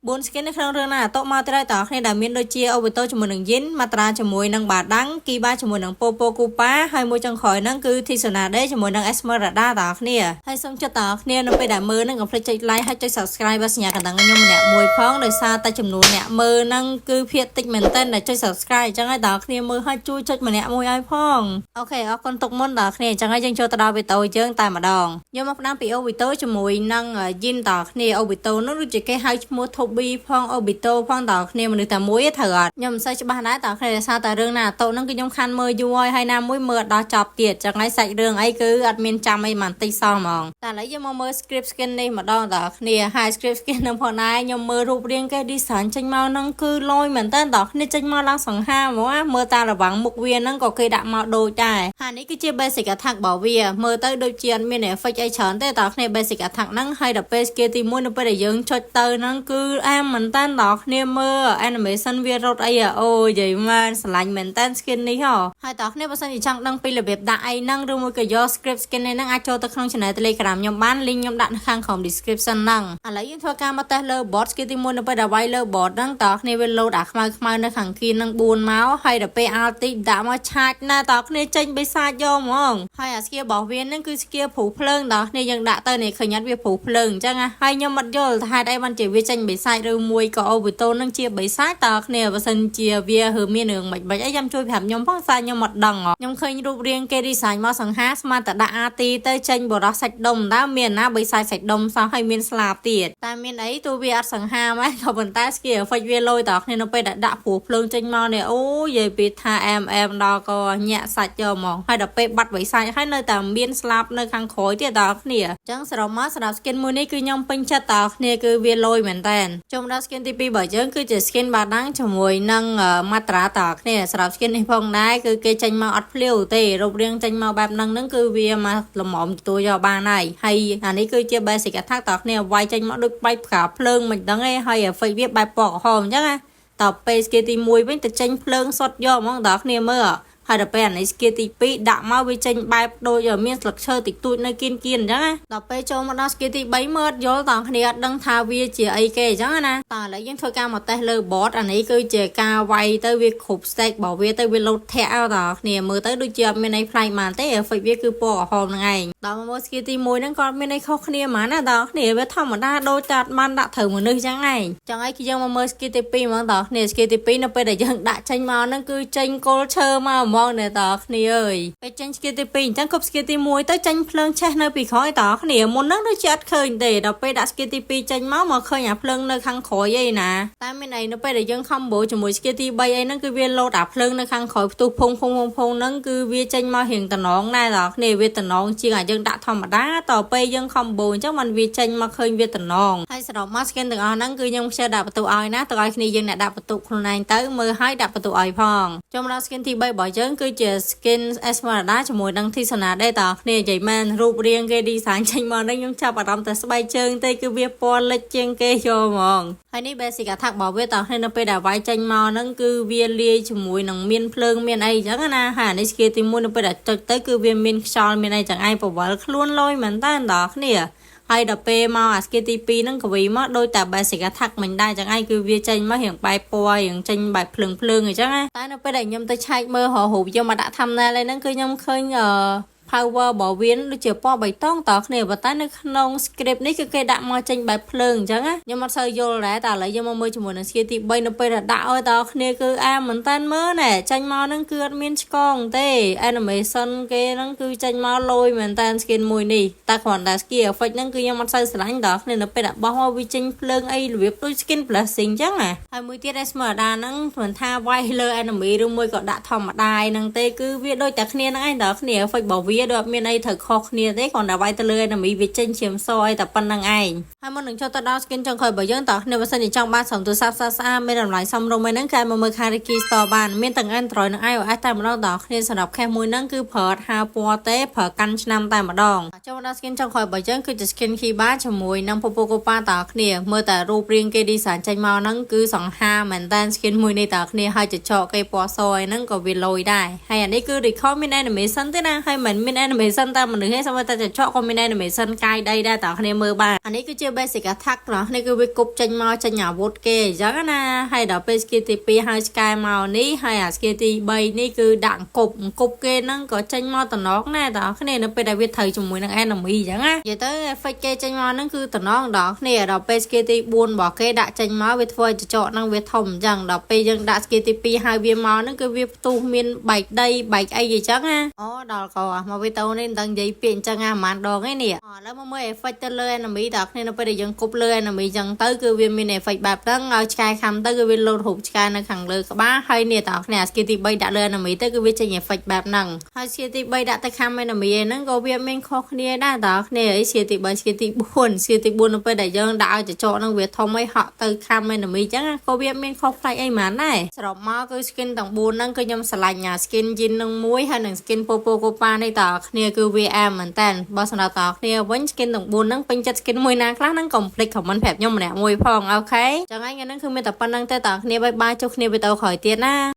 4 skin នៅក្នុងរឿងណាតមកទៅតគ្នាដែលមានដូចជាអូប៊ីតូជាមួយនឹងយិនមាត្រាជាមួយនឹងបាដាំងគីបាជាមួយនឹងពោគូប៉ាហើយមួយចុងក្រោយហ្នឹងគឺធីសូណាដេជាមួយនឹងអេស្មើរ៉ាដាតគ្នាហើយសូមចិត្តតគ្នានៅពេលដែលមើលហ្នឹងកុំភ្លេចចុច like ហើយចុច subscribe បើសញ្ញាកណ្ដឹងខ្ញុំម្នាក់មួយផងដោយសារតែចំនួនអ្នកមើលហ្នឹងគឺភាគតិចមែនតើដែលចុច subscribe អញ្ចឹងហើយតគ្នាមើលហើយជួយចុចម្នាក់មួយឲ្យផងអូខេអរគុណទុកមុនតគ្នាអញ្ចឹងហើយយើងចូលទៅដល់វីដេអូយើងតែម្ដងខ្ញុំមកផ្ដើមពីអូប៊ីតូជាមួយនឹងយិនតគ្នាអូប៊ីតូនោះដូចជាគេហៅឈ្មោះ Toby ផងអូប៊ីតូផងតគ្នាមនុស្សតែមួយទេត្រូវអត់ខ្ញុំមិនសូវច្បាស់ដែរតគ្នាដោយសារតែរឿងណាតូហ្នឹងគឺខ្ញុំខាន់មើលយូរហើយណាមួយមើលដល់ចប់ទៀតចឹងហើយសាច់រឿងអីគឺអត់មានចាំអីបន្តិចសោះហ្មងតែឥឡូវយើងមកមើល script skin នេះម្ដងតគ្នាហើយ script skin នឹងផងដែរខ្ញុំមើលរូបរាងគេ design ចេញមកហ្នឹងគឺលយមែនតើតគ្នាចេញមកឡើងសង្ហាហ្មងមើលតារវាងមុខវាហ្នឹងក៏គេដាក់មកដូចដែរហើយនេះគឺជា basic attack របស់វាមើលទៅដូចជាអត់មាន effect អីច្រើនទេតគ្នា basic attack ហ្នឹងហើយដល់ពេល skill ទី1នៅពេលដែលយើងចុចទៅហ្នឹងគឺអាមែនតើតគ្នាមើល animation វារត់អីអូយនិយាយមែនស្រឡាញ់មែនតើ skin នេះហ៎ហើយតគ្នាបើសិនជាចង់ដឹងពីរបៀបដាក់អីហ្នឹងឬមួយក៏យក script skin នេះហ្នឹងអាចចូលទៅក្នុង channel Telegram ខ្ញុំបាន link ខ្ញុំដាក់នៅខាងក្រោម description ហ្នឹងឥឡូវយើងធ្វើការមកតេស្តលើ bot skill ទី1នៅពេលដែលវាយលើ bot ហ្នឹងតគ្នាវា load អាខ្មៅនៅខាងគីហ្នឹង4មកហើយដល់ពេល ulti ដាក់មកឆាច់ណាតគ្នាចេញបិសាចយកហ្មងហើយអា skill របស់វាហ្នឹងគឺ skill ព្រុសភ្លើងតគ្នាយើងដាក់ទៅនេះឃើញអត់វាព្រុសភ្លើងអញ្ចឹងណាហើយខ្ញុំអត់យល់ថាហេតុអីបានជាវាចេញបិសាចឬមួយក៏អូវីតូនឹងជាបិសាចតគ្នាបើសិនជាវាហឺមានរឿងមិនអីចាំជួយប្រាប់ខ្ញុំផងសារខ្ញុំអត់ដឹងខ្ញុំឃើញរូបរាងគេ design មកសង្ហាស្មានតែដាក់ RT ទៅចេញបរោះសាច់ដុំតើមានណាបិសាចសាច់ដុំសោះហើយមានស្លាបទៀតតែមានអីទោះវាអត់សង្ហាម៉េចក៏ប៉ុន្តែ skill effect វាលយតគ្នានៅពេលដែលដាក់ព្រុសភ្លើងចេញមកនេះអូយនិយាយពីថាដល់ក៏ញាក់សាច់យកហ្មងហើយដល់ពេលបាត់បិសាចហើយនៅតែមានស្លាប់នៅខាងក្រោយទៀតតគ្នាអញ្ចឹងសរុបមកសម្រាប់ skin មួយនេះគឺខ្ញុំពេញចិត្តតគ្នាគឺវាលយមែនតើចូលដល់ skin ទី2របស់យើងគឺជា skin បាដាំងជាមួយនឹងមាត្រាតគ្នាសម្រាប់ skin នេះផងដែរគឺគេចេញមកអត់ភ្លាវទេរូបរាងចេញមកបែបហ្នឹងគឺវាមកល្មមទទួលយកបានហើយអានេះគឺជា basic attack តគ្នាវាយចេញមកដូចបែកផ្កាភ្លើងមិនដឹងទេហើយ effect វាបែបពណ៌ក្រហមអញ្ចឹងណាតពេល skill ទី1វិញទៅចេញភ្លើងសុតយកហ្មងតគ្នាមើលហើយដល់ពេលអានេះ skill ទី2ដាក់មកវាចេញបែបដូចមានស្លឹកឈើតិចតួចនៅគៀនអញ្ចឹងណាដល់ពេលចូលមកដល់ skill ទី3មើលយល់តគ្នាអត់ដឹងថាវាជាអីគេអញ្ចឹងណាតឥឡូវយើងធ្វើការមកតេស្តលើ bot អានេះគឺជាការវាយទៅវាគ្រប់ stack របស់វាទៅវាលោតធាក់ឲ្យតគ្នាមើលទៅដូចជាអត់មានអីប្លែកប៉ុន្មានទេ effect វាគឺពណ៌ក្រហមហ្នឹងឯងដល់មកមើល skill ទី1ហ្នឹងក៏អត់មានអីខុសគ្នាហ្មងណាតគ្នាវាធម្មតាដូចតែអត់បានដាក់ត្រូវមនុស្សអញ្ចឹងឯងចឹងហើយគឺយើងមកមើល skill ទី2ហ្មងតគ្នា skill ទី2នៅពេលដែលយើងដាក់ចេញមកហ្នឹងគឺចេញគល់ឈើមកហ្មងណាតគ្នាអើយពេលចេញ skill ទី2អញ្ចឹងគប់ skill ទី1ទៅចេញភ្លើងឆេះនៅពីក្រោយតគ្នាមុនហ្នឹងដូចជាអត់ឃើញទេដល់ពេលដាក់ skill ទី2ចេញមកឃើញអាភ្លើងនៅខាងក្រោយអីណាតែមានអីនៅពេលដែលយើង combo ជាមួយ skill ទី3អីហ្នឹងគឺវាលោតអាភ្លើងនៅខាងក្រោយផ្ទុះភុងហ្នឹងគឺវាចេញមករៀងតំណងដែរតគ្នាវាតំណងជាងអាយើងដាក់ធម្មតាតពេលយើង combo អញ្ចឹងมันវាចេញមកឃើញវាតំណងហើយសរុបមក skin ទាំងអស់ហ្នឹងគឺខ្ញុំខ្ជិលដាក់បន្ទុកឲ្យណាតើឲ្យគ្នាយើងអ្នកដាក់បន្ទុកខ្លួនឯងទៅមើលឲ្យដាក់បន្ទុកឲ្យផងចូលមកដល់ skin ទី3របស់យើងគឺជា skin Esmeralda ជាមួយនឹង Tisana ដែរតគ្នានិយាយមែនរូបរាងគេ design ចេញមកហ្នឹងខ្ញុំចាប់អារម្មណ៍តែស្បែកជើងទេគឺវាពណ៌លិចជាងគេយកហ្មងហើយនេះ basic attack របស់វាតគ្នានៅពេលដែលវាយចេញមកហ្នឹងគឺវាលាយជាមួយនឹងមានភ្លើងមានអីចឹងណាហើយអានេះ skill ទី1នៅពេលដែលចុចទៅគឺវាមានខ្យល់មានអីចឹងឯងបវលខ្លួនលយមែនតើដល់គ្នាហើយដល់ពេលមកអា skill ទី2ហ្នឹងក៏វាមកដូចតែ basic attack មិនដែរចឹងឯងគឺវាចេញមករៀងបែបពណ៌រៀងចេញបែបភ្លើងអញ្ចឹងណាតែនៅពេលដែលខ្ញុំទៅឆែកមើលរូបយកមកដាក់ thumbnail ហ្នឹងគឺខ្ញុំឃើញpower របស់វាដូចជាពណ៌បៃតងតគ្នាប៉ុន្តែនៅក្នុង script នេះគឺគេដាក់មកចេញបែបភ្លើងអញ្ចឹងណាខ្ញុំអត់សូវយល់ដែរតែឥឡូវយើងមកមើលជាមួយនឹង skill ទី3នៅពេលដែលដាក់ឲ្យតគ្នាគឺមែនតើមើលណែចេញមកហ្នឹងគឺអត់មានឆ្កងទេ animation គេហ្នឹងគឺចេញមកលយមែនតើ skin មួយនេះតែគ្រាន់តែ skill effect ហ្នឹងគឺខ្ញុំអត់សូវស្រឡាញ់តគ្នានៅពេលដែលបោះមកវាចេញភ្លើងអីរបៀបដូច skin blushing អញ្ចឹងណាហើយមួយទៀត Esmeralda ហ្នឹងមិនថាវាយលើ enemy ឬមួយក៏ដាក់ធម្មតាហ្នឹងទេគឺវាដូចតែគ្នាហ្នឹងឯងតគ្នា effect របស់វាដូចអត់មានអីត្រូវខុសគ្នាទេគ្រាន់តែវាយទៅលើ enemy វាចេញឈាមសអីតែប៉ុណ្្នឹងឯងហើយមុននឹងចូលទៅដល់ skin ចុងក្រោយរបស់យើងតគ្នាបើសិនជាចង់បានសំទូរស័ព្ទស្អាតមានតម្លៃសមរម្យហ្នឹងគេមកមើលខាង Riki Store បានមានទាំង Android និង iOS តែម្ដងតគ្នាសម្រាប់ case មួយហ្នឹងគឺប្រើអត់ហាពណ៌ទេប្រើកាន់ឆ្នាំតែម្ដងចូលដល់ skin ចុងក្រោយរបស់យើងគឺជា skin Kiba ជាមួយនឹង Popocopa តគ្នាមើលតែរូបរាងគេ design ចេញមកហ្នឹងគឺសង្ហាមែនតើ skin មួយនេះតគ្នាហើយចចកគេពណ៌សអីហ្នឹងក៏វាលយដែរហើយអានេះគឺ recall មាន animation ទេណាហើយមិន មាន animation តាមមនុស្សឯងសមតែចចកក៏មាន animation កាយដីដែរតើគ្នាមើលបានអានេះគឺជា basic attack ណោះនេះគឺវាគប់ចេញមកចេញអាវុធគេអញ្ចឹងណាហើយដល់ពេល skill ទី2ហើយ sky មកនេះហើយអា skill ទី3នេះគឺដាក់គប់គេហ្នឹងក៏ចេញមកតំណងណាតើគ្នានៅពេលដែលវាត្រូវជាមួយនឹង enemy អញ្ចឹងណានិយាយទៅ effect គេចេញមកហ្នឹងគឺតំណងដល់គ្នាដល់ពេល skill ទី4របស់គេដាក់ចេញមកវាធ្វើឲ្យចចកហ្នឹងវាធំអញ្ចឹងដល់ពេលយើងដាក់ skill ទី2ហើយវាមកហ្នឹងគឺវាផ្ទុះមានបែកដីបែកអីអញ្ចឹងណាអូដល់ក៏មកវីដេអូនេះមិនដឹងនិយាយពាក្យអញ្ចឹងអាប៉ុន្មានដងឯនេះឥឡូវមកមើល effect ទៅលើ enemy តើគ្នានៅពេលដែលយើងគប់លើ enemy អញ្ចឹងទៅគឺវាមាន effect បែបហ្នឹងឲ្យឆ្កែខំទៅគឺវាលោតរូបឆ្កែនៅខាងលើក្បាលហើយនេះតើគ្នា skill ទី3ដាក់លើ enemy ទៅគឺវាចេញ effect បែបហ្នឹងហើយ skill ទី3ដាក់ទៅខាង enemy ហ្នឹងក៏វាមានខុសគ្នាដែរតើគ្នាអី skill ទី3 skill ទី4 skill ទី4នៅពេលដែលយើងដាក់ឲ្យចចកហ្នឹងវាធំឲ្យហក់ទៅខាង enemy អញ្ចឹងក៏វាមានខុសប្លែកអីហ្មងដែរសរុបមកគឺ skin ទាំង4ហ្នឹងគឺខ្ញុំឆ្លាញ់អា skin Jin នឹងមួយហើយនឹង skin Popo Copa នេះតើគ្នាគឺវាអែមមែនតើបើសម្រាប់តើគ្នាវិញ skin ទាំង4ហ្នឹងពេញចិត្ត skin មួយណាខ្លះហ្នឹងកុំភ្លេច comment ប្រាប់ខ្ញុំម្នាក់មួយផងអូខេចឹងហើយថ្ងៃហ្នឹងគឺមានតែប៉ុណ្្នឹងទេតើគ្នាបាយបាយជួបគ្នាវីដេអូក្រោយទៀតណា